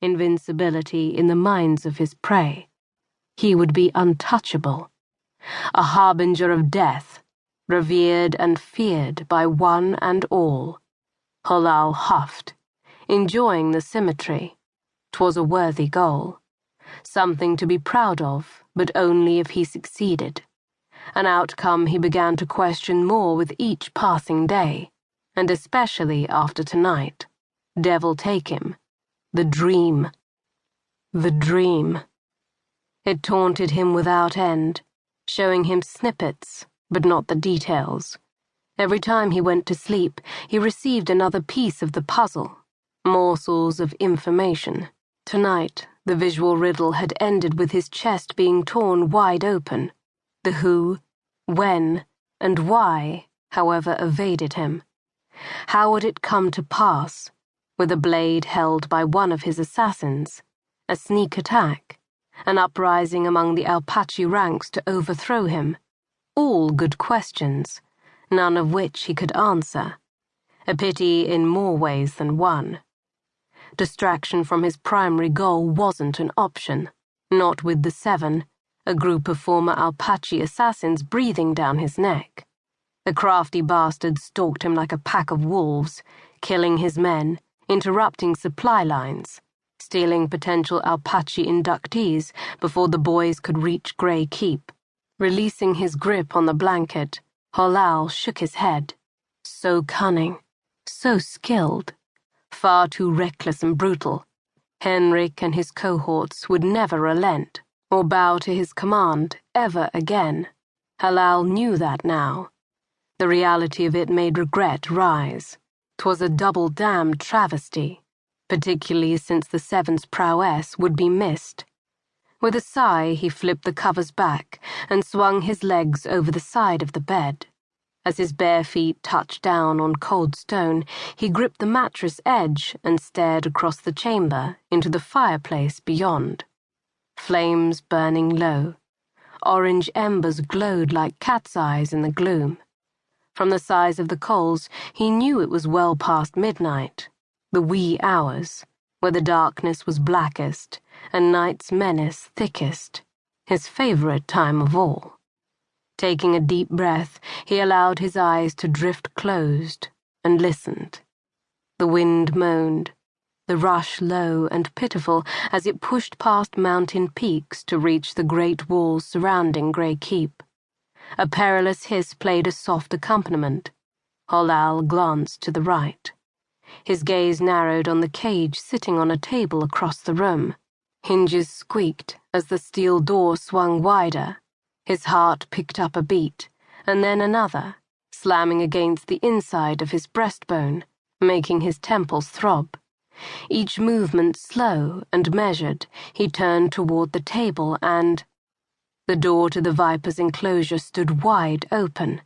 invincibility in the minds of his prey. He would be untouchable, a harbinger of death, revered and feared by one and all. Halal huffed, enjoying the symmetry. 'Twas a worthy goal, something to be proud of, but only if he succeeded. An outcome he began to question more with each passing day, and especially after tonight. Devil take him. The dream. The dream. It taunted him without end, showing him snippets, but not the details. Every time he went to sleep, he received another piece of the puzzle, morsels of information. Tonight, the visual riddle had ended with his chest being torn wide open. The who, when, and why, however, evaded him. How would it come to pass, with a blade held by one of his assassins, a sneak attack, an uprising among the Alpachi ranks to overthrow him? All good questions, none of which he could answer. A pity in more ways than one. Distraction from his primary goal wasn't an option, not with the Seven, a group of former Alpachi assassins breathing down his neck. The crafty bastards stalked him like a pack of wolves, killing his men, interrupting supply lines, stealing potential Alpachi inductees before the boys could reach Grey Keep. Releasing his grip on the blanket, Halal shook his head. So cunning, so skilled, far too reckless and brutal. Henrik and his cohorts would never relent or bow to his command ever again. Halal knew that now. The reality of it made regret rise. 'Twas a double-damned travesty, particularly since the Seven's prowess would be missed. With a sigh, he flipped the covers back and swung his legs over the side of the bed. As his bare feet touched down on cold stone, he gripped the mattress edge and stared across the chamber into the fireplace beyond. Flames burning low. Orange embers glowed like cat's eyes in the gloom. From the size of the coals, he knew it was well past midnight, the wee hours, where the darkness was blackest and night's menace thickest, his favorite time of all. Taking a deep breath, he allowed his eyes to drift closed and listened. The wind moaned, the rush low and pitiful as it pushed past mountain peaks to reach the great walls surrounding Grey Keep. A perilous hiss played a soft accompaniment. Halal glanced to the right. His gaze narrowed on the cage sitting on a table across the room. Hinges squeaked as the steel door swung wider. His heart picked up a beat, and then another, slamming against the inside of his breastbone, making his temples throb. Each movement slow and measured, he turned toward the table and... The door to the Viper's enclosure stood wide open.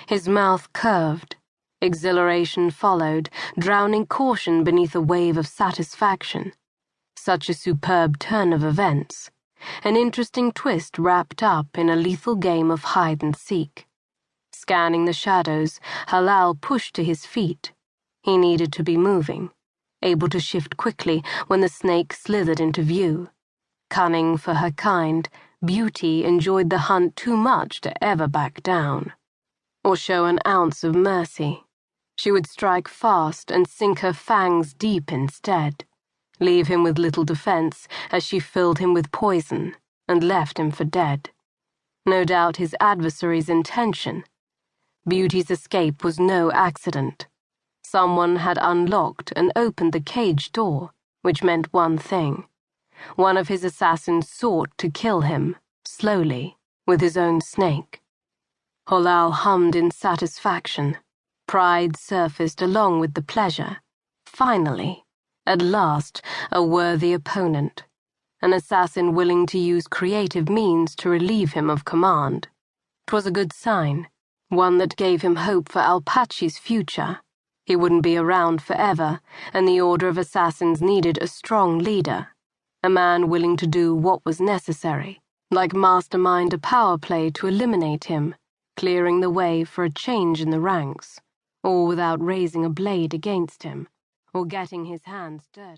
His mouth curved. Exhilaration followed, drowning caution beneath a wave of satisfaction. Such a superb turn of events. An interesting twist wrapped up in a lethal game of hide-and-seek. Scanning the shadows, Halal pushed to his feet. He needed to be moving, able to shift quickly when the snake slithered into view. Cunning for her kind, Beauty enjoyed the hunt too much to ever back down, or show an ounce of mercy. She would strike fast and sink her fangs deep instead, leave him with little defense as she filled him with poison and left him for dead. No doubt his adversary's intention. Beauty's escape was no accident. Someone had unlocked and opened the cage door, which meant one thing. One of his assassins sought to kill him, slowly, with his own snake. Halal hummed in satisfaction. Pride surfaced along with the pleasure. Finally, at last, a worthy opponent. An assassin willing to use creative means to relieve him of command. 'Twas a good sign, one that gave him hope for Alpachi's future. He wouldn't be around forever, and the Order of Assassins needed a strong leader. A man willing to do what was necessary, like mastermind a power play to eliminate him, clearing the way for a change in the ranks, all without raising a blade against him, or getting his hands dirty.